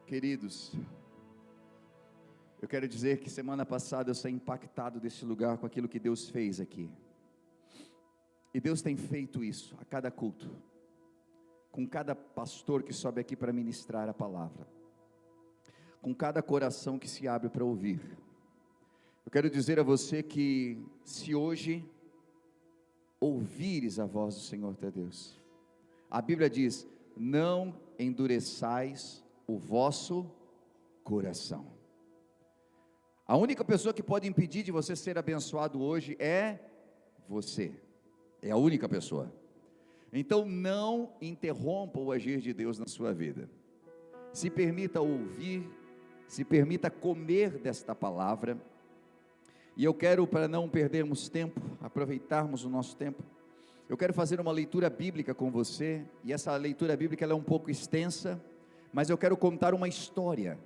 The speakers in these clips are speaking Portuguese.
Queridos, eu quero dizer que semana passada eu saí impactado desse lugar com aquilo que Deus fez aqui. E Deus tem feito isso a cada culto, com cada pastor que sobe aqui para ministrar a palavra, com cada coração que se abre para ouvir. Eu quero dizer a você que se hoje ouvires a voz do Senhor teu Deus, a Bíblia diz: não endureçais o vosso coração. A única pessoa que pode impedir de você ser abençoado hoje é você, é a única pessoa. Então não interrompa o agir de Deus na sua vida. Se permita ouvir, se permita comer desta palavra. E eu quero, para não perdermos tempo, aproveitarmos o nosso tempo, eu quero fazer uma leitura bíblica com você. E essa leitura bíblica ela é um pouco extensa, mas eu quero contar uma história.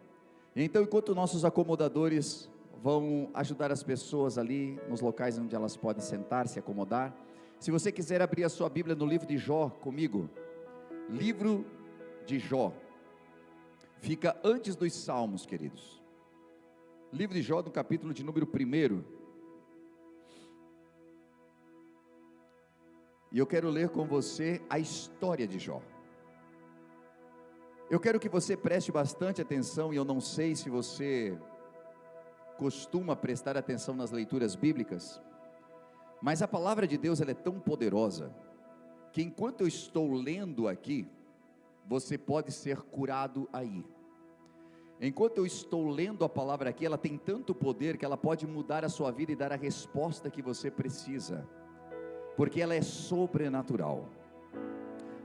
Então, enquanto nossos acomodadores vão ajudar as pessoas ali nos locais onde elas podem sentar, se acomodar, se você quiser abrir a sua Bíblia no livro de Jó comigo, livro de Jó, fica antes dos Salmos, queridos. Livro de Jó, no capítulo de número 1. E eu quero ler com você a história de Jó. Eu quero que você preste bastante atenção, e eu não sei se você costuma prestar atenção nas leituras bíblicas, mas a palavra de Deus ela é tão poderosa, que enquanto eu estou lendo aqui, você pode ser curado aí. Enquanto eu estou lendo a palavra aqui, ela tem tanto poder, que ela pode mudar a sua vida e dar a resposta que você precisa, porque ela é sobrenatural.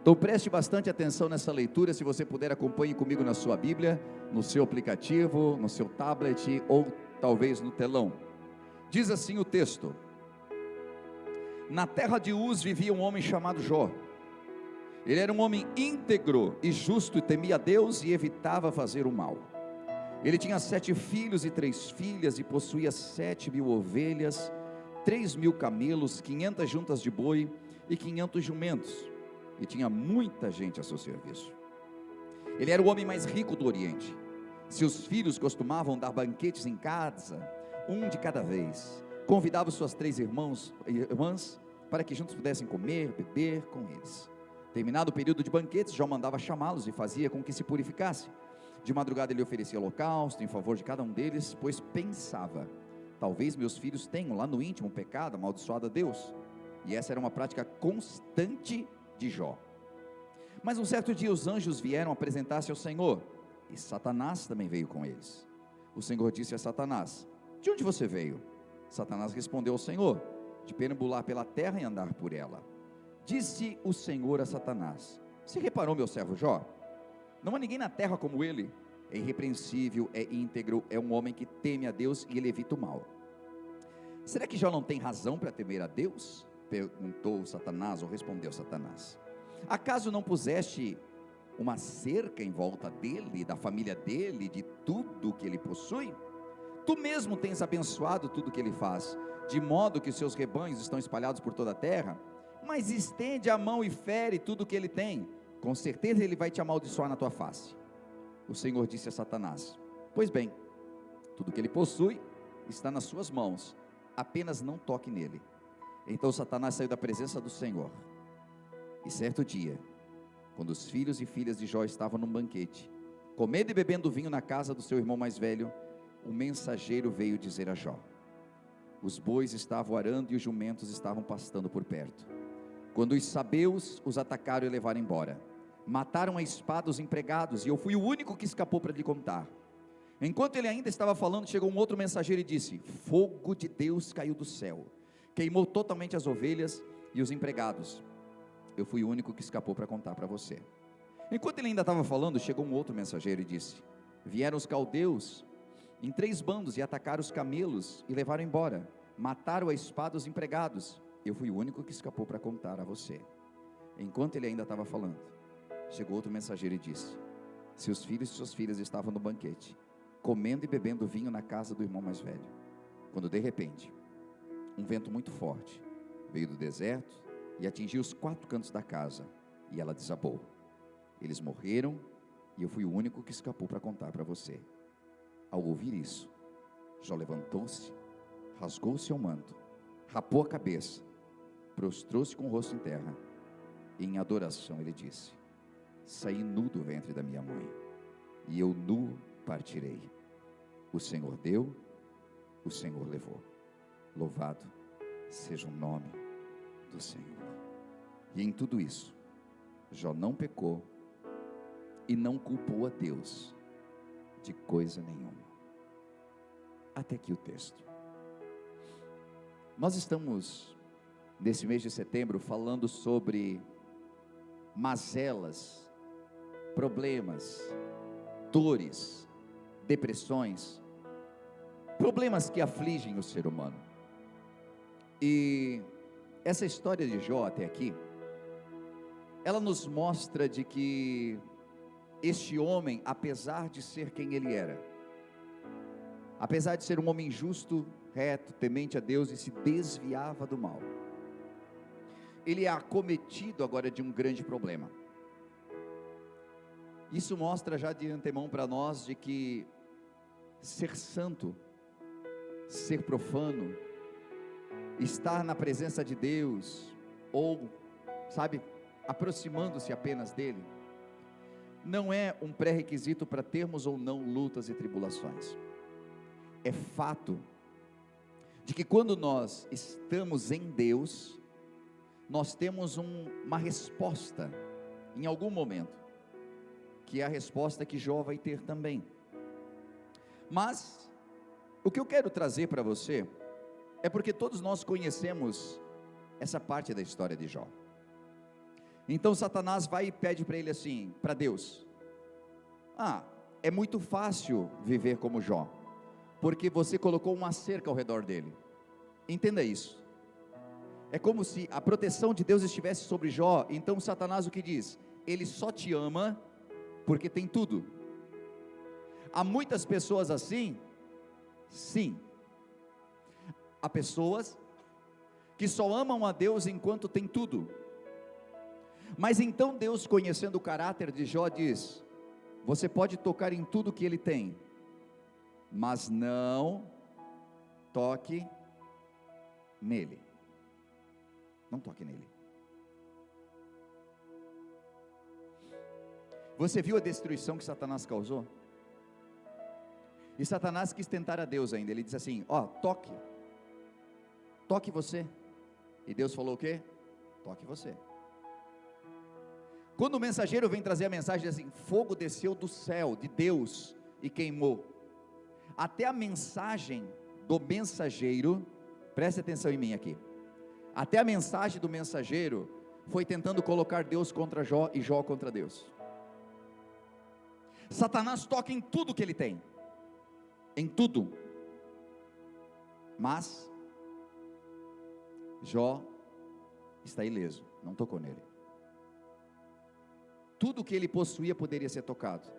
Então preste bastante atenção nessa leitura. Se você puder, acompanhe comigo na sua Bíblia, no seu aplicativo, no seu tablet, ou talvez no telão. Diz assim o texto: na terra de Uz vivia um homem chamado Jó. Ele era um homem íntegro e justo, e temia a Deus e evitava fazer o mal. Ele tinha 7 filhos e 3 filhas, e possuía 7.000 ovelhas, 3.000 camelos, 500 juntas de boi e 500 jumentos, e tinha muita gente a seu serviço. Ele era o homem mais rico do Oriente. Seus filhos costumavam dar banquetes em casa, um de cada vez. Convidava suas 3 irmãs para que juntos pudessem comer, beber com eles. Terminado o período de banquetes, Jó mandava chamá-los e fazia com que se purificasse. De madrugada ele oferecia holocausto em favor de cada um deles, pois pensava: talvez meus filhos tenham lá no íntimo pecado, amaldiçoado a Deus. E essa era uma prática constante de Jó. Mas um certo dia os anjos vieram apresentar-se ao Senhor, e Satanás também veio com eles. O Senhor disse a Satanás: de onde você veio? Satanás respondeu ao Senhor: de perambular pela terra e andar por ela. Disse o Senhor a Satanás: você reparou meu servo Jó? Não há ninguém na terra como ele. É irrepreensível, é íntegro, é um homem que teme a Deus e ele evita o mal. Será que Jó não tem razão para temer a Deus? Perguntou Satanás, ou respondeu Satanás: acaso não puseste uma cerca em volta dele, da família dele, de tudo que ele possui? Tu mesmo tens abençoado tudo que ele faz, de modo que os seus rebanhos estão espalhados por toda a terra. Mas estende a mão e fere tudo que ele tem, com certeza ele vai te amaldiçoar na tua face. O Senhor disse a Satanás: pois bem, tudo que ele possui está nas suas mãos, apenas não toque nele. Então Satanás saiu da presença do Senhor. E certo dia, quando os filhos e filhas de Jó estavam num banquete, comendo e bebendo vinho na casa do seu irmão mais velho, um mensageiro veio dizer a Jó: os bois estavam arando e os jumentos estavam pastando por perto, quando os sabeus os atacaram e levaram embora. Mataram a espada os empregados, e eu fui o único que escapou para lhe contar. Enquanto ele ainda estava falando, chegou um outro mensageiro e disse: fogo de Deus caiu do céu, queimou totalmente as ovelhas e os empregados. Eu fui o único que escapou para contar para você. Enquanto ele ainda estava falando, chegou um outro mensageiro e disse: vieram os caldeus em 3 bandos e atacaram os camelos e levaram embora. Mataram a espada os empregados. Eu fui o único que escapou para contar a você. Enquanto ele ainda estava falando, chegou outro mensageiro e disse: seus filhos e suas filhas estavam no banquete, comendo e bebendo vinho na casa do irmão mais velho, quando de repente um vento muito forte veio do deserto e atingiu os 4 cantos da casa, e ela desabou. Eles morreram E eu fui o único que escapou para contar para você. Ao ouvir isso, Jó levantou-se, rasgou o seu manto, rapou a cabeça, prostrou-se com o rosto em terra, e em adoração ele disse: saí nu do ventre da minha mãe, e eu nu partirei. O Senhor deu, o Senhor levou. Louvado seja o nome do Senhor. E em tudo isso, Jó não pecou e não culpou a Deus de coisa nenhuma. Até aqui o texto. Nós estamos, nesse mês de setembro, falando sobre mazelas, problemas, dores, depressões, problemas que afligem o ser humano. E essa história de Jó até aqui, ela nos mostra de que este homem, apesar de ser quem ele era, apesar de ser um homem justo, reto, temente a Deus e se desviava do mal, ele é acometido agora de um grande problema. Isso mostra já de antemão para nós de que ser santo, ser profano, estar na presença de Deus, ou, sabe, aproximando-se apenas dele, não é um pré-requisito para termos ou não lutas e tribulações. É fato de que quando nós estamos em Deus, nós temos uma resposta em algum momento, que é a resposta que Jó vai ter também. Mas o que eu quero trazer para você é porque todos nós conhecemos essa parte da história de Jó. Então Satanás vai e pede para ele assim, para Deus: é muito fácil viver como Jó, porque você colocou uma cerca ao redor dele. Entenda isso. É como se a proteção de Deus estivesse sobre Jó. Então Satanás o que diz? Ele só te ama porque tem tudo. Há muitas pessoas assim? Sim. Há pessoas que só amam a Deus enquanto tem tudo. Mas então Deus, conhecendo o caráter de Jó, diz: você pode tocar em tudo que ele tem, mas não toque nele. Não toque nele. Você viu a destruição que Satanás causou? E Satanás quis tentar a Deus ainda. Ele disse assim: toque você. E Deus falou o quê? Toque você. Quando o mensageiro vem trazer a mensagem, diz assim: fogo desceu do céu, de Deus, e queimou. Até a mensagem do mensageiro, preste atenção em mim aqui, até a mensagem do mensageiro foi tentando colocar Deus contra Jó e Jó contra Deus. Satanás toca em tudo que ele tem, em tudo, mas Jó está ileso, não tocou nele. Tudo que ele possuía poderia ser tocado,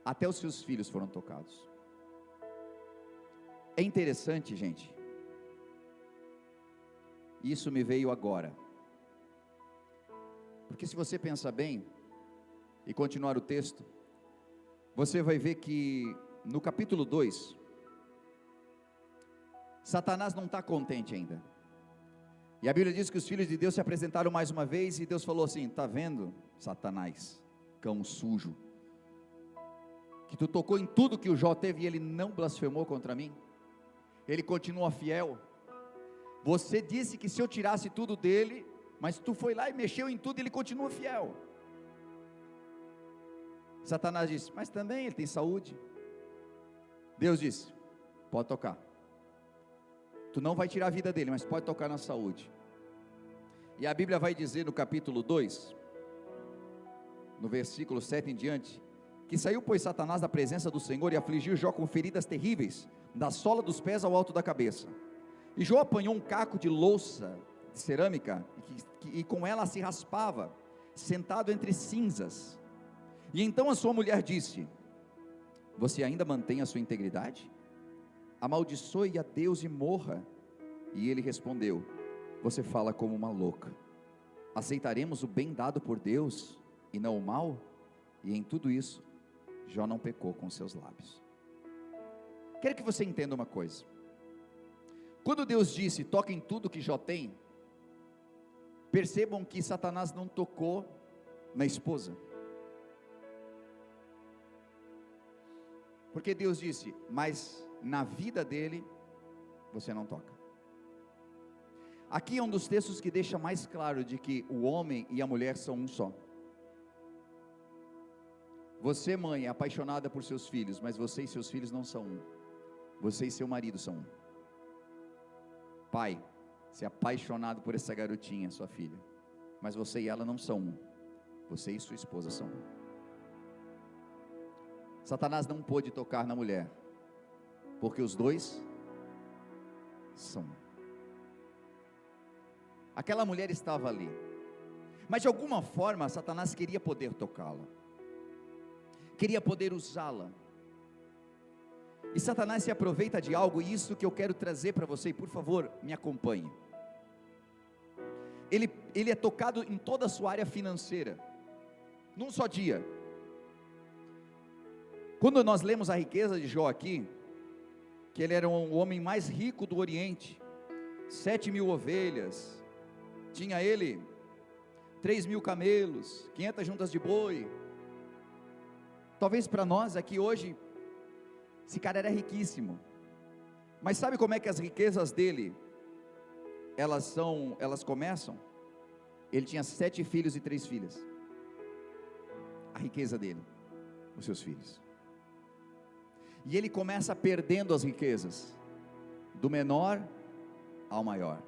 até os seus filhos foram tocados. É interessante, gente, isso me veio agora, porque se você pensar bem, e continuar o texto, você vai ver que no capítulo 2, Satanás não está contente ainda, e a Bíblia diz que os filhos de Deus se apresentaram mais uma vez, e Deus falou assim: está vendo, Satanás, cão sujo, que tu tocou em tudo que o Jó teve, e ele não blasfemou contra mim, ele continua fiel. Você disse que se eu tirasse tudo dele, mas tu foi lá e mexeu em tudo, e ele continua fiel. Satanás disse: mas também ele tem saúde. Deus disse: pode tocar, tu não vai tirar a vida dele, mas pode tocar na saúde. E a Bíblia vai dizer no capítulo 2, no versículo 7 em diante, que saiu pois Satanás da presença do Senhor e afligiu Jó com feridas terríveis, da sola dos pés ao alto da cabeça. E Jó apanhou um caco de louça de cerâmica, e com ela se raspava, sentado entre cinzas. E então a sua mulher disse: você ainda mantém a sua integridade? Amaldiçoe a Deus e morra. E ele respondeu: você fala como uma louca. Aceitaremos o bem dado por Deus e não o mal? E em tudo isso, Jó não pecou com seus lábios. Quero que você entenda uma coisa. Quando Deus disse, toquem tudo que Jó tem, percebam que Satanás não tocou na esposa. Porque Deus disse, mas na vida dele, você não toca. Aqui é um dos textos que deixa mais claro de que o homem e a mulher são um só. Você, mãe, é apaixonada por seus filhos, mas você e seus filhos não são um. Você e seu marido são um. Pai, você é apaixonado por essa garotinha, sua filha, mas você e ela não são um. Você e sua esposa são um. Satanás não pôde tocar na mulher, porque os dois são um. Aquela mulher estava ali, mas de alguma forma Satanás queria poder tocá-la, queria poder usá-la. E Satanás se aproveita de algo, e isso que eu quero trazer para você, e por favor, me acompanhe. Ele é tocado em toda a sua área financeira, num só dia. Quando nós lemos a riqueza de Jó aqui, que ele era o homem mais rico do Oriente, 7.000 ovelhas, tinha ele 3.000 camelos, 500 juntas de boi. Talvez para nós aqui hoje, esse cara era riquíssimo, mas sabe como é que as riquezas dele, elas começam? Ele tinha 7 filhos e 3 filhas, a riqueza dele, os seus filhos, e ele começa perdendo as riquezas, do menor ao maior.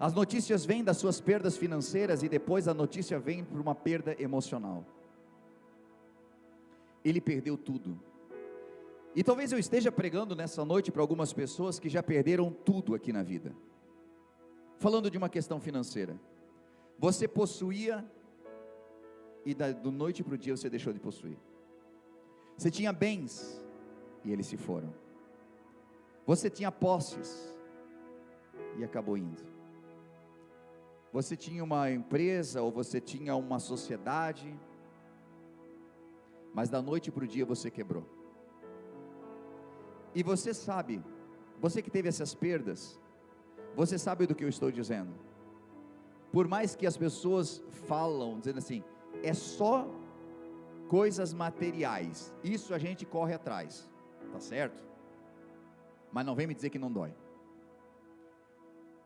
As notícias vêm das suas perdas financeiras, e depois a notícia vem por uma perda emocional. Ele perdeu tudo. E talvez eu esteja pregando nessa noite para algumas pessoas que já perderam tudo aqui na vida. Falando de uma questão financeira. Você possuía, e do noite para o dia você deixou de possuir. Você tinha bens, e eles se foram. Você tinha posses, e acabou indo. Você tinha uma empresa, ou você tinha uma sociedade, mas da noite para o dia você quebrou. E você sabe, você que teve essas perdas, você sabe do que eu estou dizendo. Por mais que as pessoas falam, dizendo assim, é só coisas materiais, isso a gente corre atrás, tá certo? Mas não vem me dizer que não dói.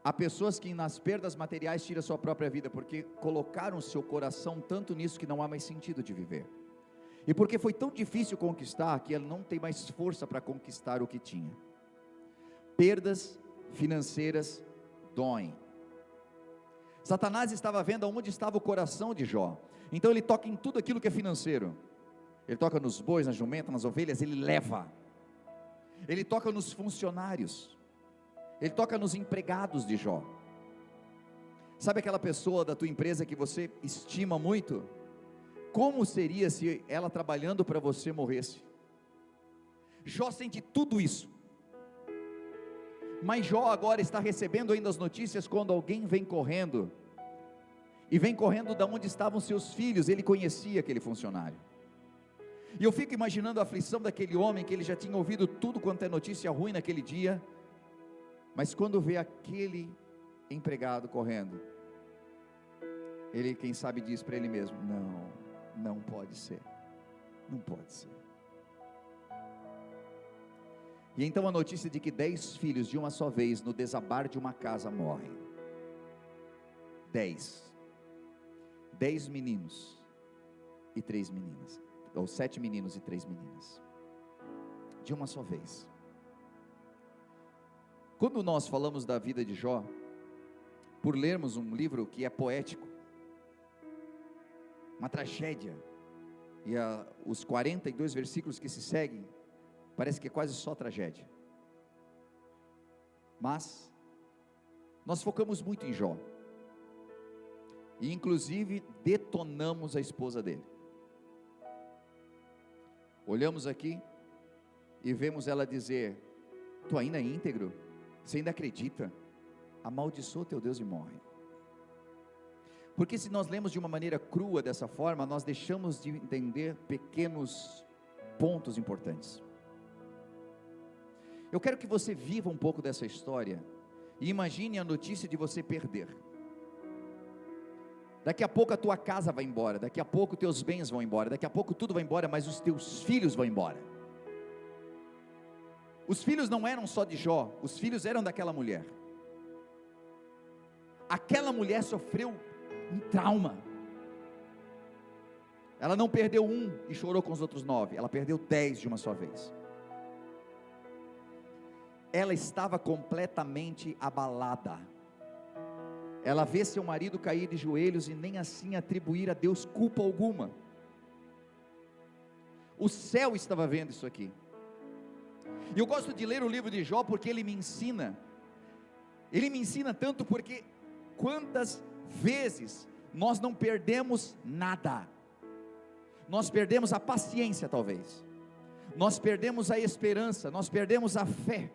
Há pessoas que nas perdas materiais tiram a sua própria vida, porque colocaram seu coração tanto nisso que não há mais sentido de viver. E porque foi tão difícil conquistar, que ele não tem mais força para conquistar o que tinha. Perdas financeiras doem. Satanás estava vendo aonde estava o coração de Jó, então ele toca em tudo aquilo que é financeiro. Ele toca nos bois, nas jumentas, nas ovelhas, ele leva. Ele toca nos funcionários, ele toca nos empregados de Jó. Sabe aquela pessoa da tua empresa que você estima muito? Como seria se ela trabalhando para você morresse? Jó sente tudo isso, mas Jó agora está recebendo ainda as notícias quando alguém vem correndo, e vem correndo da onde estavam seus filhos. Ele conhecia aquele funcionário, e eu fico imaginando a aflição daquele homem, que ele já tinha ouvido tudo quanto é notícia ruim naquele dia, mas quando vê aquele empregado correndo, ele, quem sabe, diz para ele mesmo, não pode ser, não pode ser. E então a notícia de que 10 filhos de uma só vez, no desabar de uma casa, morrem. 10 meninos e 3 meninas, ou 7 meninos e 3 meninas, de uma só vez. Quando nós falamos da vida de Jó, por lermos um livro que é poético, uma tragédia, e os 42 versículos que se seguem, parece que é quase só tragédia, mas nós focamos muito em Jó, e inclusive detonamos a esposa dele. Olhamos aqui e vemos ela dizer, tu ainda é íntegro? Você ainda acredita? Amaldiçoa teu Deus e morre. Porque se nós lemos de uma maneira crua dessa forma, nós deixamos de entender pequenos pontos importantes. Eu quero que você viva um pouco dessa história e imagine a notícia de você perder. Daqui a pouco a tua casa vai embora, daqui a pouco teus bens vão embora, daqui a pouco tudo vai embora, mas os teus filhos vão embora. Os filhos não eram só de Jó, os filhos eram daquela mulher. Aquela mulher sofreu um trauma. Ela não perdeu um e chorou com os outros 9, ela perdeu 10 de uma só vez. Ela estava completamente abalada. Ela vê seu marido cair de joelhos e nem assim atribuir a Deus culpa alguma. O céu estava vendo isso aqui. E eu gosto de ler o livro de Jó porque ele me ensina tanto, porque quantas vezes nós não perdemos nada? Nós perdemos a paciência talvez, nós perdemos a esperança, nós perdemos a fé,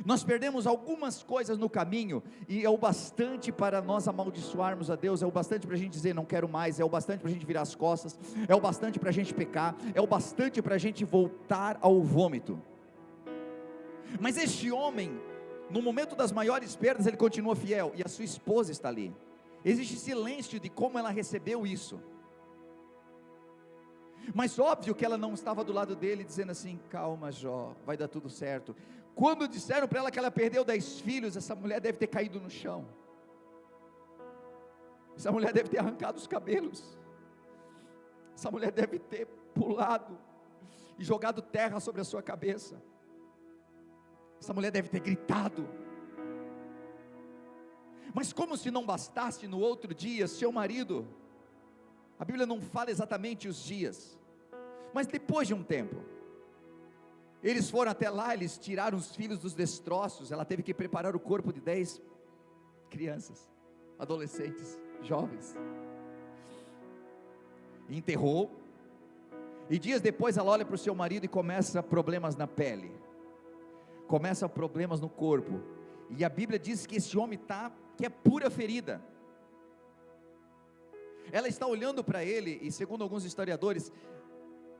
nós perdemos algumas coisas no caminho, e é o bastante para nós amaldiçoarmos a Deus, é o bastante para a gente dizer não quero mais, é o bastante para a gente virar as costas, é o bastante para a gente pecar, é o bastante para a gente voltar ao vômito. Mas este homem, no momento das maiores perdas, ele continua fiel, e a sua esposa está ali. Existe silêncio de como ela recebeu isso, mas óbvio que ela não estava do lado dele dizendo assim, calma Jó, vai dar tudo certo. Quando disseram para ela que ela perdeu 10 filhos, essa mulher deve ter caído no chão, essa mulher deve ter arrancado os cabelos, essa mulher deve ter pulado e jogado terra sobre a sua cabeça, essa mulher deve ter gritado. Mas como se não bastasse, no outro dia, seu marido, a Bíblia não fala exatamente os dias, mas depois de um tempo, eles foram até lá, eles tiraram os filhos dos destroços, ela teve que preparar o corpo de 10 crianças, adolescentes, jovens, enterrou, e dias depois ela olha para o seu marido e começa problemas na pele, começa problemas no corpo, e a Bíblia diz que esse homem que é pura ferida. Ela está olhando para ele, e segundo alguns historiadores,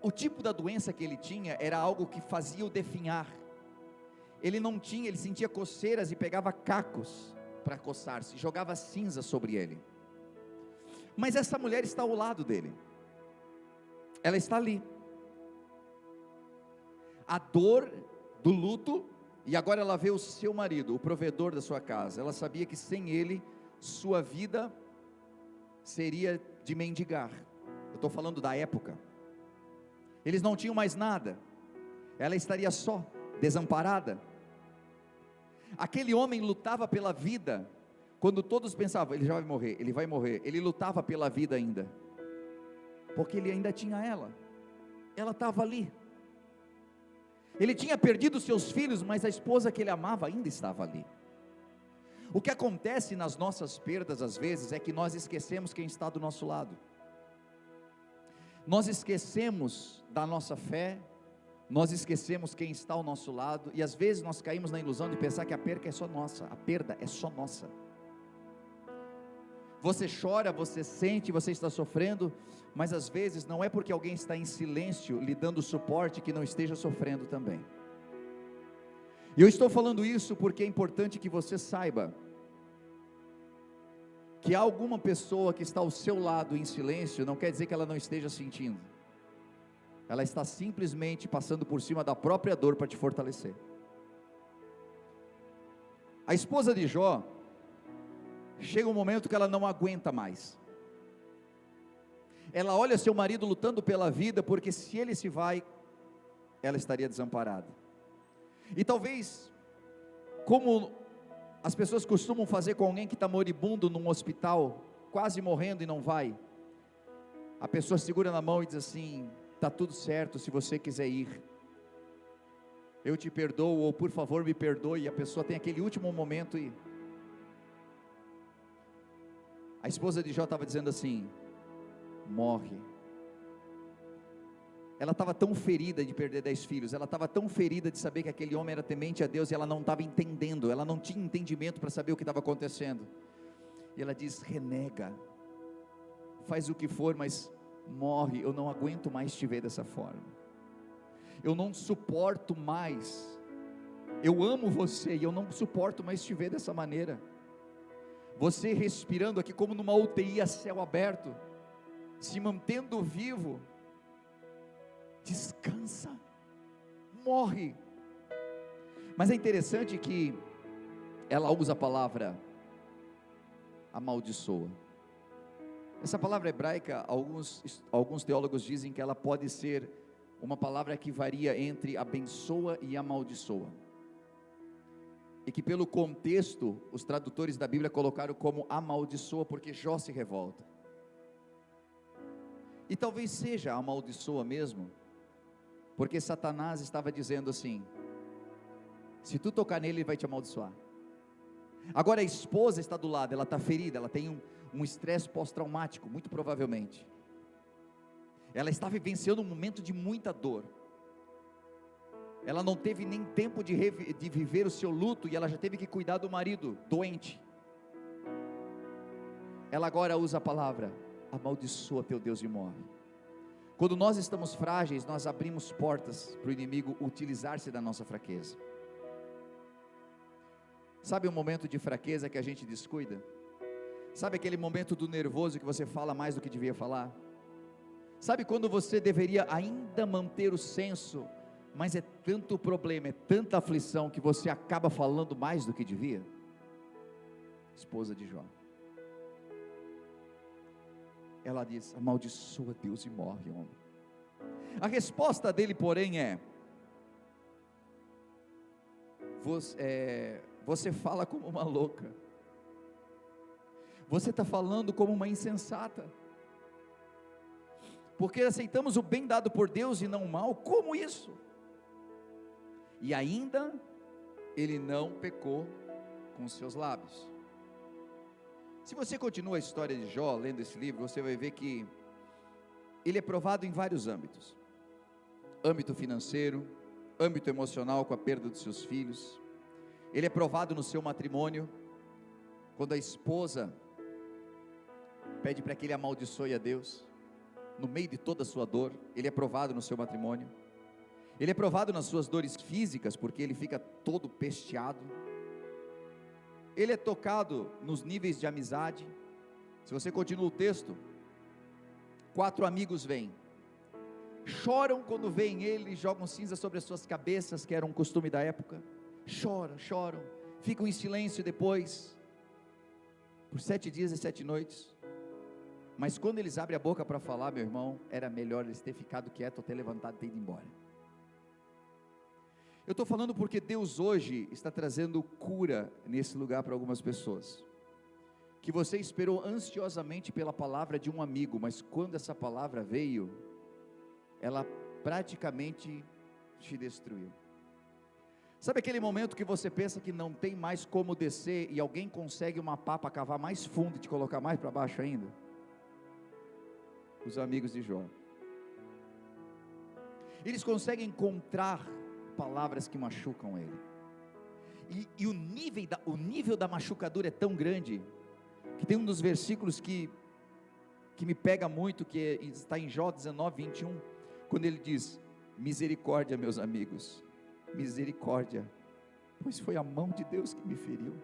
o tipo da doença que ele tinha, era algo que fazia-o definhar. Ele sentia coceiras e pegava cacos para coçar-se, jogava cinza sobre ele. Mas essa mulher está ao lado dele, ela está ali, a dor do luto, e agora ela vê o seu marido, o provedor da sua casa. Ela sabia que sem ele, sua vida seria de mendigar. Eu estou falando da época, eles não tinham mais nada, ela estaria só, desamparada. Aquele homem lutava pela vida, quando todos pensavam, ele já vai morrer, ele vai morrer, ele lutava pela vida ainda, porque ele ainda tinha ela estava ali. Ele tinha perdido seus filhos, mas a esposa que ele amava ainda estava ali. O que acontece nas nossas perdas às vezes, é que nós esquecemos quem está do nosso lado, nós esquecemos da nossa fé, nós esquecemos quem está ao nosso lado, e às vezes nós caímos na ilusão de pensar que a perda é só nossa, a perda é só nossa. Você chora, você sente, você está sofrendo, mas às vezes não é porque alguém está em silêncio lhe dando suporte que não esteja sofrendo também. E eu estou falando isso porque é importante que você saiba que há alguma pessoa que está ao seu lado em silêncio, não quer dizer que ela não esteja sentindo, ela está simplesmente passando por cima da própria dor para te fortalecer. A esposa de Jó, chega um momento que ela não aguenta mais, ela olha seu marido lutando pela vida, porque se ele se vai, ela estaria desamparada. E talvez, como as pessoas costumam fazer com alguém que está moribundo num hospital, quase morrendo e não vai, a pessoa segura na mão e diz assim, está tudo certo, se você quiser ir, eu te perdoo, ou por favor me perdoe, e a pessoa tem aquele último momento, e a esposa de Jó estava dizendo assim, morre. Ela estava tão ferida de perder 10 filhos, ela estava tão ferida de saber que aquele homem era temente a Deus, e ela não estava entendendo, ela não tinha entendimento para saber o que estava acontecendo, e ela diz, renega, faz o que for, mas morre, eu não aguento mais te ver dessa forma, eu não suporto mais, eu amo você e eu não suporto mais te ver dessa maneira. Você respirando aqui como numa UTI a céu aberto, se mantendo vivo, descansa, morre. Mas é interessante que ela usa a palavra amaldiçoa. Essa palavra hebraica, alguns teólogos dizem que ela pode ser uma palavra que varia entre abençoa e amaldiçoa, e que pelo contexto, os tradutores da Bíblia colocaram como amaldiçoa, porque Jó se revolta, e talvez seja amaldiçoa mesmo, porque Satanás estava dizendo assim: se tu tocar nele, ele vai te amaldiçoar. Agora a esposa está do lado, ela está ferida, ela tem um estresse pós-traumático, muito provavelmente, ela está vivenciando um momento de muita dor, ela não teve nem tempo de viver o seu luto, e ela já teve que cuidar do marido doente. Ela agora usa a palavra amaldiçoa teu Deus e morre. Quando nós estamos frágeis, nós abrimos portas para o inimigo utilizar-se da nossa fraqueza. Sabe um momento de fraqueza que a gente descuida? Sabe aquele momento do nervoso que você fala mais do que devia falar? Sabe quando você deveria ainda manter o senso, mas é tanto problema, é tanta aflição, que você acaba falando mais do que devia? Esposa de Jó, ela diz: amaldiçoa Deus e morre, homem. A resposta dele, porém, é: você fala como uma louca, você está falando como uma insensata, porque aceitamos o bem dado por Deus e não o mal. Como isso? E ainda ele não pecou com os seus lábios. Se você continua a história de Jó, lendo esse livro, você vai ver que ele é provado em vários âmbitos: âmbito financeiro, âmbito emocional com a perda dos seus filhos. Ele é provado no seu matrimônio, quando a esposa pede para que ele amaldiçoe a Deus, no meio de toda a sua dor. Ele é provado no seu matrimônio. Ele é provado nas suas dores físicas, porque ele fica todo pesteado. Ele é tocado nos níveis de amizade. Se você continua o texto, 4 amigos vêm, choram quando veem ele, jogam cinza sobre as suas cabeças, que era um costume da época. Choram, ficam em silêncio depois, por 7 dias e 7 noites, mas quando eles abrem a boca para falar, meu irmão, era melhor eles ter ficado quieto ou ter levantado e ter ido embora. Eu estou falando porque Deus hoje está trazendo cura nesse lugar para algumas pessoas, que você esperou ansiosamente pela palavra de um amigo, mas quando essa palavra veio, ela praticamente te destruiu. Sabe aquele momento que você pensa que não tem mais como descer, e alguém consegue uma pá para cavar mais fundo e te colocar mais para baixo ainda? Os amigos de Jó, eles conseguem encontrar palavras que machucam ele, e o nível da machucadura é tão grande, que tem um dos versículos que me pega muito, que está em Jó 19:21, quando ele diz: misericórdia, meus amigos, misericórdia, pois foi a mão de Deus que me feriu.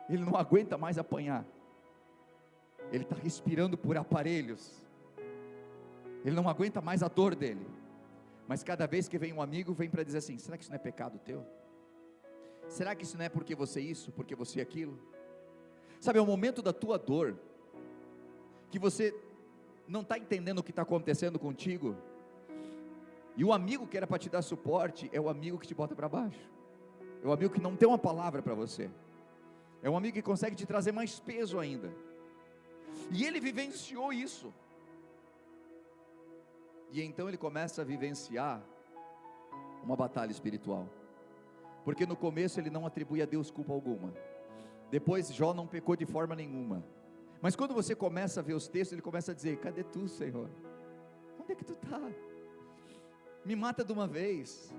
Ele não aguenta mais apanhar, ele está respirando por aparelhos, ele não aguenta mais a dor dele, mas cada vez que vem um amigo, vem para dizer assim: será que isso não é pecado teu? Será que isso não é porque você isso, porque você aquilo? Sabe, é o momento da tua dor, que você não está entendendo o que está acontecendo contigo, e o amigo que era para te dar suporte, é o amigo que te bota para baixo, é o amigo que não tem uma palavra para você, é um amigo que consegue te trazer mais peso ainda. E ele vivenciou isso, e então ele começa a vivenciar uma batalha espiritual, porque no começo ele não atribui a Deus culpa alguma, depois Jó não pecou de forma nenhuma, mas quando você começa a ver os textos, ele começa a dizer: cadê tu, Senhor? Onde é que tu está? Me mata de uma vez,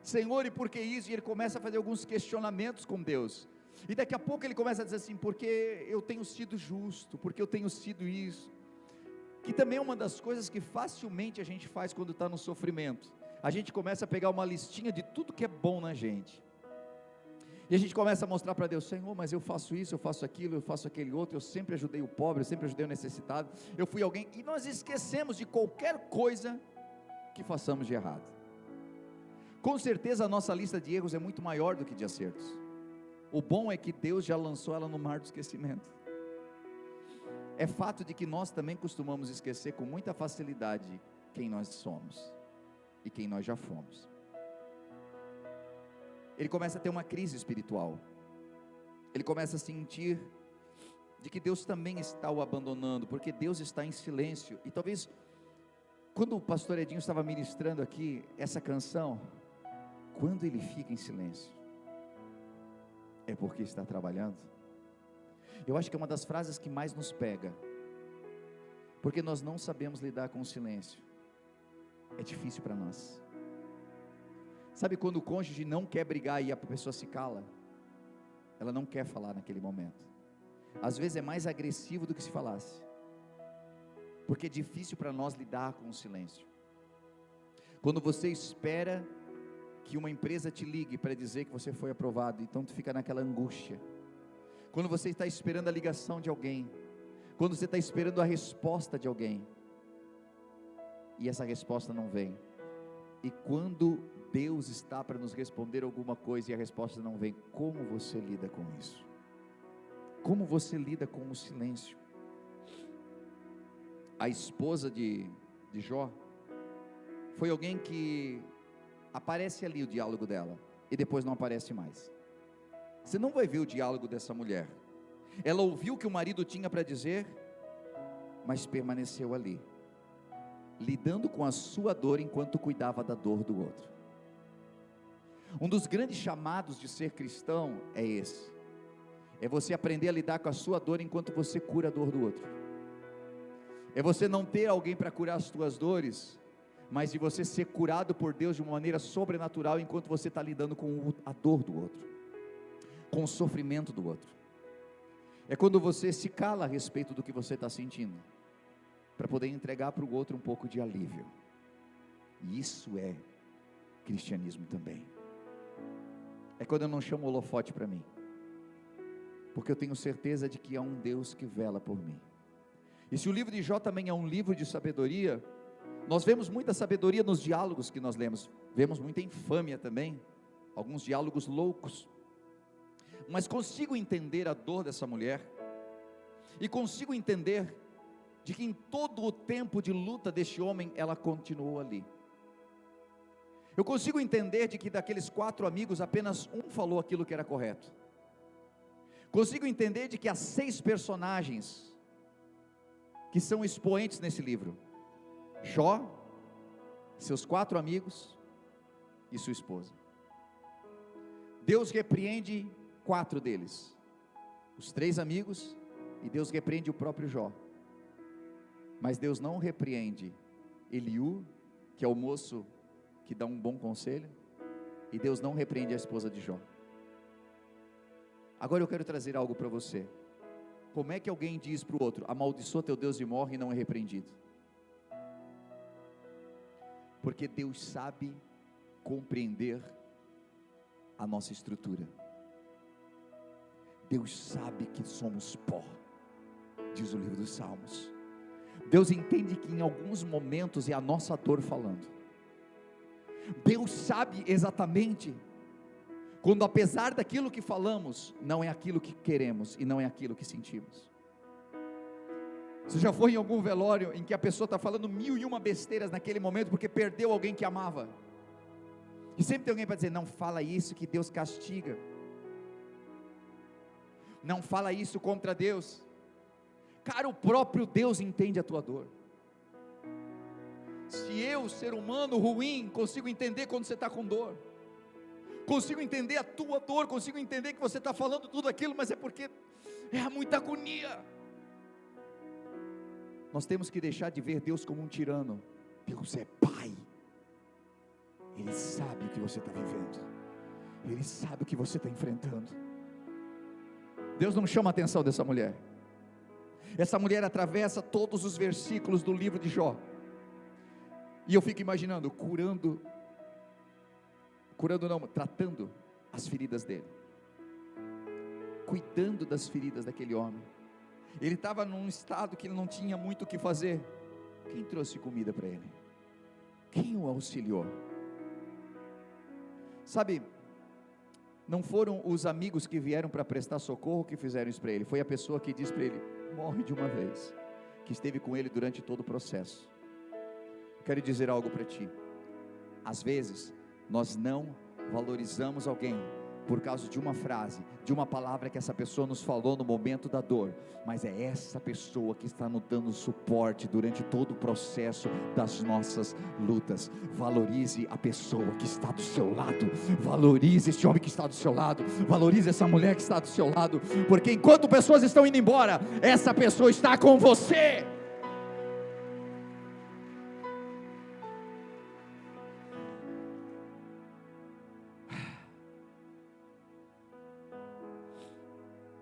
Senhor, e por que isso? E ele começa a fazer alguns questionamentos com Deus, E daqui a pouco ele começa a dizer assim: porque eu tenho sido justo, porque eu tenho sido isso. Que também é uma das coisas que facilmente a gente faz quando está no sofrimento. A gente começa a pegar uma listinha de tudo que é bom na gente. E a gente começa a mostrar para Deus: Senhor, mas eu faço isso, eu faço aquilo, eu faço aquele outro, eu sempre ajudei o pobre, eu sempre ajudei o necessitado, eu fui alguém. E nós esquecemos de qualquer coisa que façamos de errado. Com certeza a nossa lista de erros é muito maior do que de acertos. O bom é que Deus já lançou ela no mar do esquecimento. É fato de que nós também costumamos esquecer com muita facilidade quem nós somos e quem nós já fomos. Ele começa a ter uma crise espiritual. Ele começa a sentir de que Deus também está o abandonando, porque Deus está em silêncio. E talvez, quando o pastor Edinho estava ministrando aqui essa canção, quando ele fica em silêncio, é porque está trabalhando. Eu acho que é uma das frases que mais nos pega, porque nós não sabemos lidar com o silêncio. É difícil para nós. Sabe quando o cônjuge não quer brigar e a pessoa se cala? Ela não quer falar naquele momento. Às vezes é mais agressivo do que se falasse, porque é difícil para nós lidar com o silêncio. Quando você espera que uma empresa te ligue para dizer que você foi aprovado, então tu fica naquela angústia. Quando você está esperando a ligação de alguém, quando você está esperando a resposta de alguém, e essa resposta não vem, e quando Deus está para nos responder alguma coisa e a resposta não vem, como você lida com isso? Como você lida com o silêncio? A esposa de Jó foi alguém que aparece ali o diálogo dela, e depois não aparece mais. Você não vai ver o diálogo dessa mulher. Ela ouviu o que o marido tinha para dizer, mas permaneceu ali, lidando com a sua dor enquanto cuidava da dor do outro. Um dos grandes chamados de ser cristão é esse: é você aprender a lidar com a sua dor enquanto você cura a dor do outro. É você não ter alguém para curar as tuas dores, mas de você ser curado por Deus de uma maneira sobrenatural enquanto você está lidando com a dor do outro, com o sofrimento do outro. É quando você se cala a respeito do que você está sentindo, para poder entregar para o outro um pouco de alívio. E isso é cristianismo também. É quando eu não chamo o holofote para mim, porque eu tenho certeza de que há um Deus que vela por mim. E se o livro de Jó também é um livro de sabedoria, nós vemos muita sabedoria nos diálogos que nós lemos, vemos muita infâmia também, alguns diálogos loucos, mas consigo entender a dor dessa mulher, e consigo entender de que em todo o tempo de luta deste homem, ela continuou ali. Eu consigo entender de que daqueles 4 amigos, apenas um falou aquilo que era correto. Consigo entender de que há 6 personagens, que são expoentes nesse livro: Jó, seus 4 amigos, e sua esposa. Deus repreende 4 deles, os 3 amigos, e Deus repreende o próprio Jó. Mas Deus não repreende Eliú, que é o moço que dá um bom conselho, e Deus não repreende a esposa de Jó. Agora eu quero trazer algo para você. Como é que alguém diz para o outro: amaldiçoa teu Deus e morre, e não é repreendido? Porque Deus sabe compreender a nossa estrutura. Deus sabe que somos pó, diz o livro dos Salmos. Deus entende que em alguns momentos é a nossa dor falando. Deus sabe exatamente quando, apesar daquilo que falamos, não é aquilo que queremos e não é aquilo que sentimos. Você já foi em algum velório em que a pessoa está falando 1001 besteiras naquele momento porque perdeu alguém que amava? E sempre tem alguém para dizer: não fala isso que Deus castiga, não fala isso contra Deus. Cara, o próprio Deus entende a tua dor. Se eu, ser humano ruim, consigo entender quando você está com dor, consigo entender a tua dor, consigo entender que você está falando tudo aquilo, mas é porque é muita agonia. Nós temos que deixar de ver Deus como um tirano. Deus é Pai, Ele sabe o que você está vivendo, Ele sabe o que você está enfrentando. Deus não chama a atenção dessa mulher. Essa mulher atravessa todos os versículos do livro de Jó, e eu fico imaginando, tratando as feridas dele, cuidando das feridas daquele homem. Ele estava num estado que ele não tinha muito o que fazer. Quem trouxe comida para ele? Quem o auxiliou? Sabe, não foram os amigos que vieram para prestar socorro que fizeram isso para ele, foi a pessoa que disse para ele: morre de uma vez, que esteve com ele durante todo o processo. Quero dizer algo para ti. Às vezes nós não valorizamos alguém por causa de uma frase, de uma palavra que essa pessoa nos falou no momento da dor, mas é essa pessoa que está nos dando suporte durante todo o processo das nossas lutas. Valorize a pessoa que está do seu lado, valorize esse homem que está do seu lado, valorize essa mulher que está do seu lado, porque enquanto pessoas estão indo embora, essa pessoa está com você.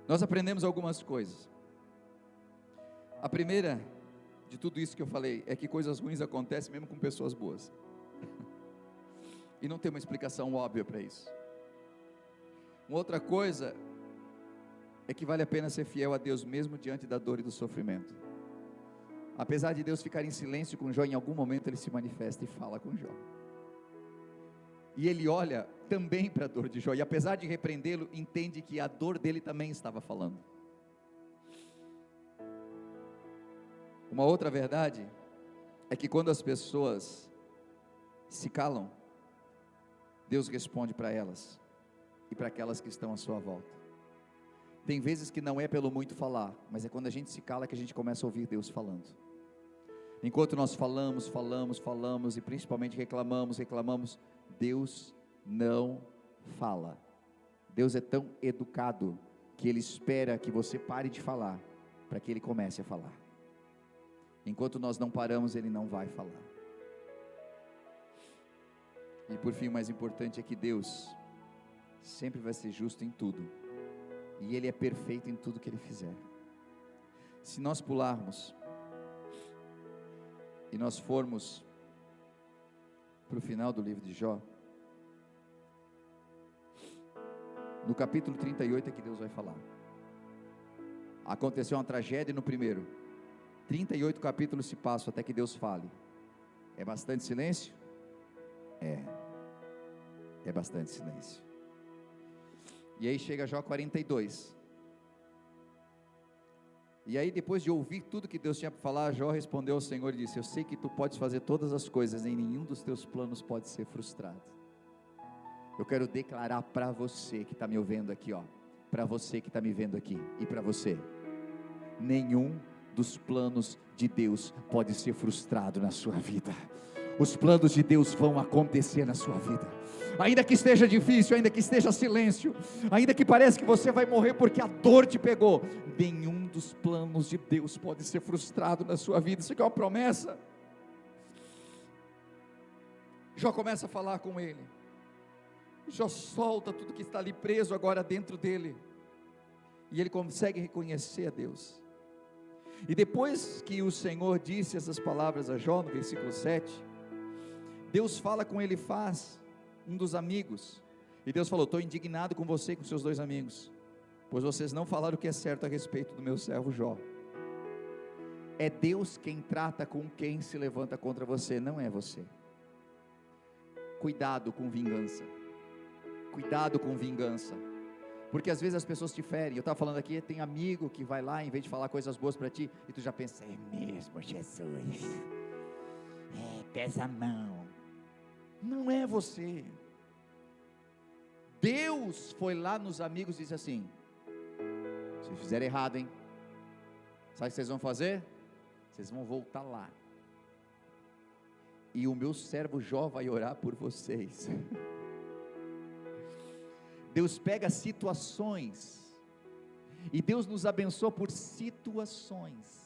Nós aprendemos algumas coisas. A primeira de tudo isso que eu falei é que coisas ruins acontecem mesmo com pessoas boas, e não tem uma explicação óbvia para isso. Uma outra coisa é que vale a pena ser fiel a Deus mesmo diante da dor e do sofrimento. Apesar de Deus ficar em silêncio com Jó, em algum momento ele se manifesta e fala com Jó, e ele olha também para a dor de Jó, e apesar de repreendê-lo, entende que a dor dele também estava falando. Uma outra verdade é que quando as pessoas se calam, Deus responde para elas e para aquelas que estão à sua volta. Tem vezes que não é pelo muito falar, mas é quando a gente se cala que a gente começa a ouvir Deus falando. Enquanto nós falamos e principalmente reclamamos, Deus não fala. Deus é tão educado que Ele espera que você pare de falar, para que Ele comece a falar. Enquanto nós não paramos, Ele não vai falar. E por fim, o mais importante é que Deus sempre vai ser justo em tudo, e Ele é perfeito em tudo que Ele fizer. Se nós pularmos e nós formos para o final do livro de Jó, no capítulo 38 é que Deus vai falar. Aconteceu uma tragédia no primeiro, 38 capítulos se passam até que Deus fale. É bastante silêncio? É bastante silêncio. E aí chega Jó 42, e aí depois de ouvir tudo que Deus tinha para falar, Jó respondeu ao Senhor e disse: eu sei que tu podes fazer todas as coisas, e nenhum dos teus planos pode ser frustrado. Eu quero declarar para você que está me ouvindo aqui, para você que está me vendo aqui, e para você: nenhum dos planos de Deus pode ser frustrado na sua vida. Os planos de Deus vão acontecer na sua vida, ainda que esteja difícil, ainda que esteja silêncio, ainda que pareça que você vai morrer porque a dor te pegou. Nenhum dos planos de Deus pode ser frustrado na sua vida. Isso aqui é uma promessa. Jó começa a falar com ele, Jó solta tudo que está ali preso agora dentro dele, e ele consegue reconhecer a Deus. E depois que o Senhor disse essas palavras a Jó, no versículo 7, Deus fala com ele, um dos amigos, e Deus falou: estou indignado com você e com seus dois amigos, pois vocês não falaram o que é certo a respeito do meu servo Jó. É Deus quem trata com quem se levanta contra você, não é você. Cuidado com vingança, porque às vezes as pessoas te ferem. Eu estava falando aqui, tem amigo que vai lá, em vez de falar coisas boas para ti, e tu já pensa: é mesmo, Jesus, pesa a mão. Não é você. Deus foi lá nos amigos e disse assim: se fizerem errado, hein, sabe o que vocês vão fazer? Vocês vão voltar lá, e o meu servo Jó vai orar por vocês. Deus pega situações, e Deus nos abençoa por situações.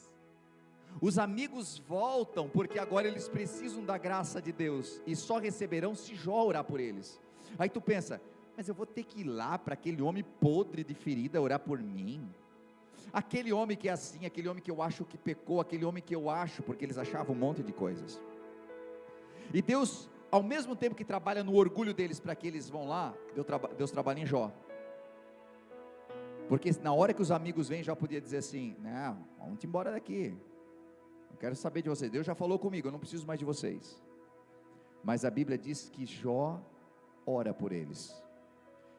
Os amigos voltam, porque agora eles precisam da graça de Deus, e só receberão se Jó orar por eles. Aí tu pensa: mas eu vou ter que ir lá para aquele homem podre de ferida orar por mim? Aquele homem que é assim, aquele homem que eu acho que pecou, aquele homem que eu acho, porque eles achavam um monte de coisas. E Deus, ao mesmo tempo que trabalha no orgulho deles para que eles vão lá, Deus trabalha em Jó. Porque na hora que os amigos vêm, Jó podia dizer assim: não, vamos embora daqui, não quero saber de vocês, Deus já falou comigo, eu não preciso mais de vocês. Mas a Bíblia diz que Jó ora por eles.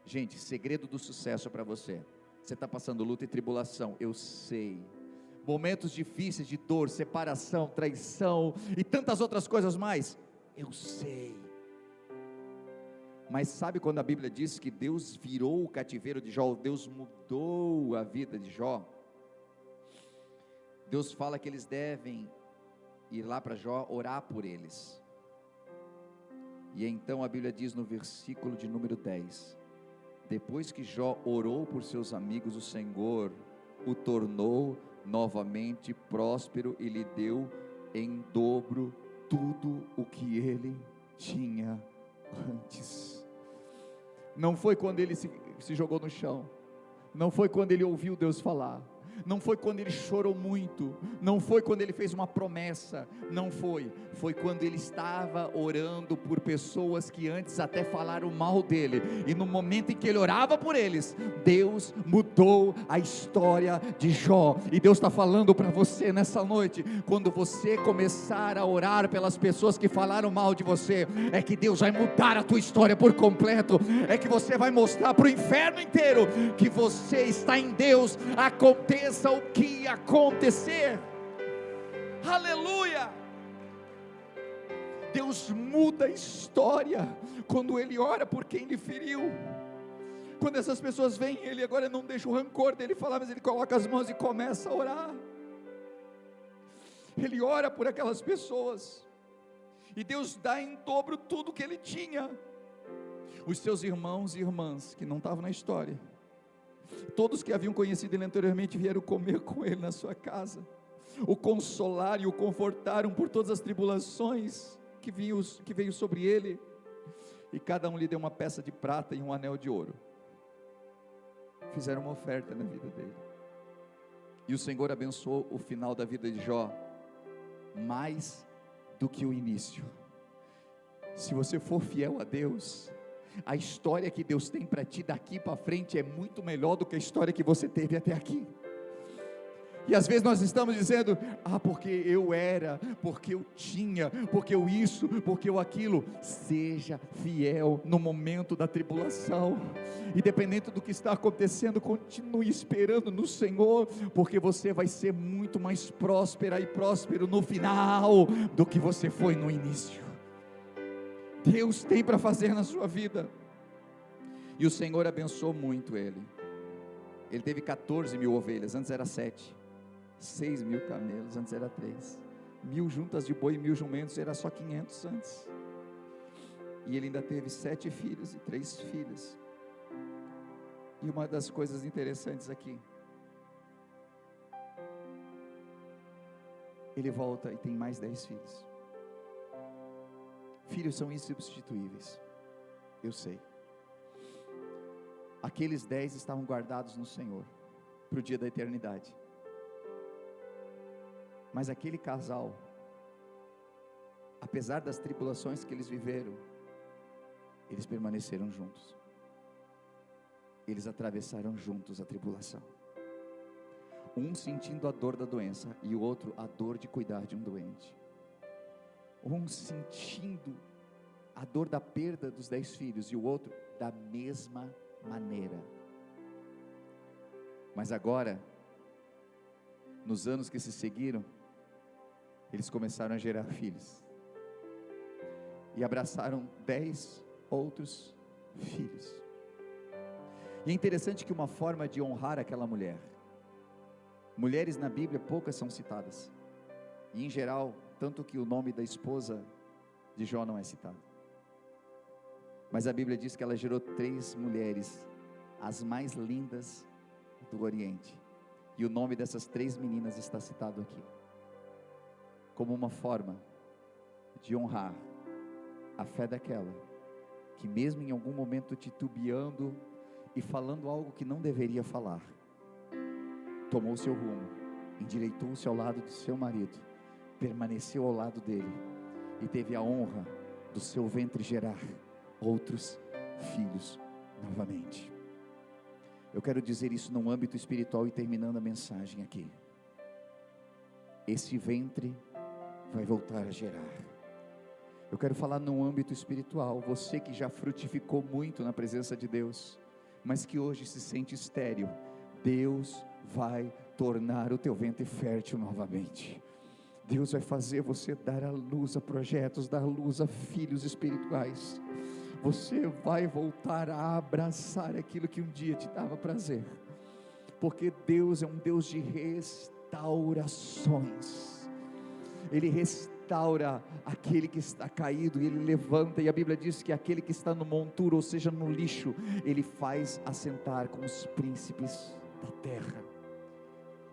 Gente, segredo do sucesso para você. Você está passando luta e tribulação, eu sei, momentos difíceis de dor, separação, traição e tantas outras coisas mais, eu sei. Mas sabe quando a Bíblia diz que Deus virou o cativeiro de Jó, Deus mudou a vida de Jó? Deus fala que eles devem ir lá para Jó, orar por eles. E então a Bíblia diz no versículo de número 10, depois que Jó orou por seus amigos, o Senhor o tornou novamente próspero e lhe deu em dobro tudo o que ele tinha antes. Não foi quando ele se jogou no chão, não foi quando ele ouviu Deus falar, não foi quando ele chorou muito, não foi quando ele fez uma promessa, não foi quando ele estava orando por pessoas que antes até falaram mal dele, e no momento em que ele orava por eles, Deus mudou a história de Jó. E Deus está falando para você nessa noite, quando você começar a orar pelas pessoas que falaram mal de você, é que Deus vai mudar a tua história por completo, é que você vai mostrar para o inferno inteiro, que você está em Deus, aconteça o que acontecer. Aleluia. Deus muda a história quando ele ora por quem lhe feriu. Quando essas pessoas vêm, ele agora não deixa o rancor dele falar, mas ele coloca as mãos e começa a orar. Ele ora por aquelas pessoas, e Deus dá em dobro tudo que ele tinha. Os seus irmãos e irmãs que não estavam na história, todos que haviam conhecido ele anteriormente, vieram comer com ele na sua casa, o consolaram e o confortaram por todas as tribulações que veio sobre ele, e cada um lhe deu uma peça de prata e um anel de ouro. Fizeram uma oferta na vida dele, e o Senhor abençoou o final da vida de Jó, mais do que o início. Se você for fiel a Deus, a história que Deus tem para ti daqui para frente é muito melhor do que a história que você teve até aqui. E às vezes nós estamos dizendo: porque eu era, porque eu tinha, porque eu isso, porque eu aquilo. Seja fiel no momento da tribulação, independente do que está acontecendo, continue esperando no Senhor, porque você vai ser muito mais próspera e próspero no final do que você foi no início. Deus tem para fazer na sua vida. E o Senhor abençoou muito ele. Ele teve 14 mil ovelhas, antes era 7. 6 mil camelos, antes era 3. 1000 juntas de boi e 1000 jumentos, era só 500 antes. E ele ainda teve 7 filhos e 3 filhas. E uma das coisas interessantes aqui, ele volta e tem mais 10 filhos. Filhos são insubstituíveis, eu sei. Aqueles 10 estavam guardados no Senhor, para o dia da eternidade. Mas aquele casal, apesar das tribulações que eles viveram, eles permaneceram juntos. Eles atravessaram juntos a tribulação. Um sentindo a dor da doença, e o outro a dor de cuidar de um doente. Um sentindo a dor da perda dos 10 filhos, e o outro da mesma maneira. Mas agora, nos anos que se seguiram, eles começaram a gerar filhos, e abraçaram 10 outros filhos. E é interessante que uma forma de honrar aquela mulher, mulheres na Bíblia poucas são citadas, e em geral, tanto que o nome da esposa de Jó não é citado, mas a Bíblia diz que ela gerou 3 mulheres, as mais lindas do Oriente, e o nome dessas 3 meninas está citado aqui, como uma forma de honrar a fé daquela que mesmo em algum momento titubeando e falando algo que não deveria falar, tomou seu rumo, endireitou-se ao lado do seu marido, permaneceu ao lado dele e teve a honra do seu ventre gerar outros filhos novamente. Eu quero dizer isso no âmbito espiritual e terminando a mensagem aqui. Esse ventre vai voltar a gerar. Eu quero falar no âmbito espiritual, você que já frutificou muito na presença de Deus, mas que hoje se sente estéril, Deus vai tornar o teu ventre fértil novamente. Deus vai fazer você dar à luz a projetos, dar à luz a filhos espirituais. Você vai voltar a abraçar aquilo que um dia te dava prazer, porque Deus é um Deus de restaurações. Ele restaura aquele que está caído, e Ele levanta, e a Bíblia diz que aquele que está no monturo, ou seja, no lixo, Ele faz assentar com os príncipes da terra.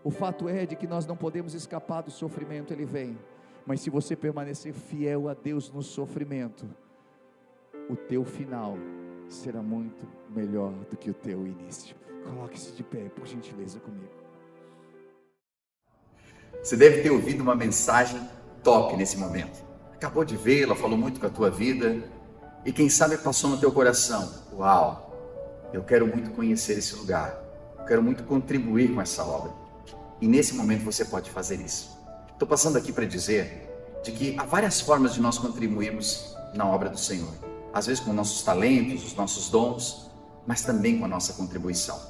O fato é de que nós não podemos escapar do sofrimento, ele vem, mas se você permanecer fiel a Deus no sofrimento, o teu final será muito melhor do que o teu início. Coloque-se de pé, por gentileza, comigo. Você deve ter ouvido uma mensagem top nesse momento. Acabou de vê-la, falou muito com a tua vida, e quem sabe passou no teu coração: uau, eu quero muito conhecer esse lugar, eu quero muito contribuir com essa obra. E nesse momento você pode fazer isso. Estou passando aqui para dizer de que há várias formas de nós contribuirmos na obra do Senhor. Às vezes com nossos talentos, os nossos dons, mas também com a nossa contribuição.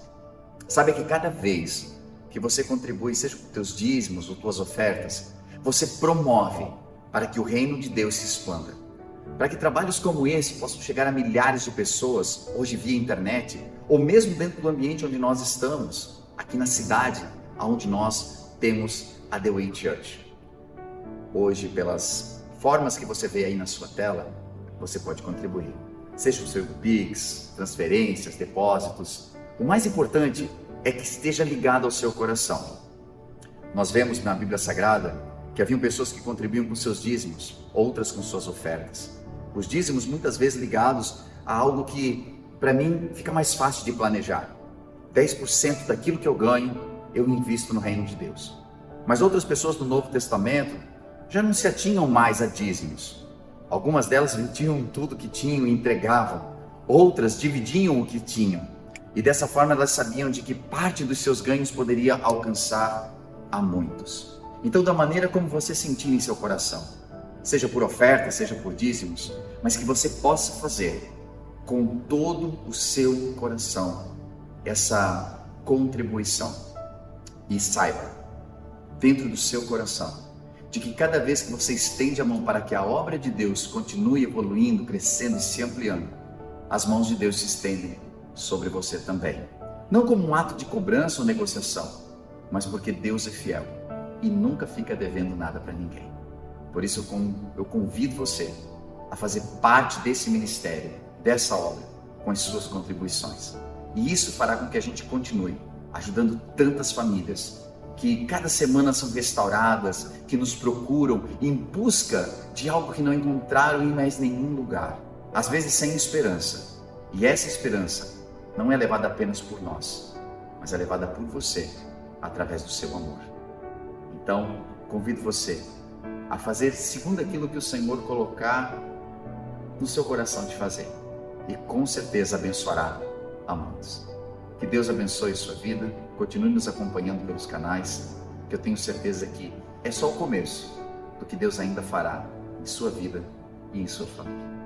Sabe que cada vez que você contribui, seja com teus dízimos ou tuas ofertas, você promove para que o reino de Deus se expanda. Para que trabalhos como esse possam chegar a milhares de pessoas, hoje via internet, ou mesmo dentro do ambiente onde nós estamos, aqui na cidade, onde nós temos a The Way Church. Hoje, pelas formas que você vê aí na sua tela, você pode contribuir. Seja o seu Pix, transferências, depósitos. O mais importante é que esteja ligado ao seu coração. Nós vemos na Bíblia Sagrada que haviam pessoas que contribuíam com seus dízimos, outras com suas ofertas. Os dízimos muitas vezes ligados a algo que, para mim, fica mais fácil de planejar. 10% daquilo que eu ganho, eu invisto no reino de Deus. Mas outras pessoas do Novo Testamento já não se atinham mais a dízimos. Algumas delas vendiam tudo que tinham e entregavam. Outras dividiam o que tinham. E dessa forma elas sabiam de que parte dos seus ganhos poderia alcançar a muitos. Então, da maneira como você sentir em seu coração, seja por oferta, seja por dízimos, mas que você possa fazer com todo o seu coração essa contribuição. E saiba, dentro do seu coração, de que cada vez que você estende a mão para que a obra de Deus continue evoluindo, crescendo e se ampliando, as mãos de Deus se estendem sobre você também. Não como um ato de cobrança ou negociação, mas porque Deus é fiel e nunca fica devendo nada para ninguém. Por isso eu convido você a fazer parte desse ministério, dessa obra, com as suas contribuições. E isso fará com que a gente continue ajudando tantas famílias que cada semana são restauradas, que nos procuram em busca de algo que não encontraram em mais nenhum lugar, às vezes sem esperança. E essa esperança não é levada apenas por nós, mas é levada por você, através do seu amor. Então, convido você a fazer segundo aquilo que o Senhor colocar no seu coração de fazer, e com certeza abençoará a muitos. Que Deus abençoe sua vida, continue nos acompanhando pelos canais, que eu tenho certeza que é só o começo do que Deus ainda fará em sua vida e em sua família.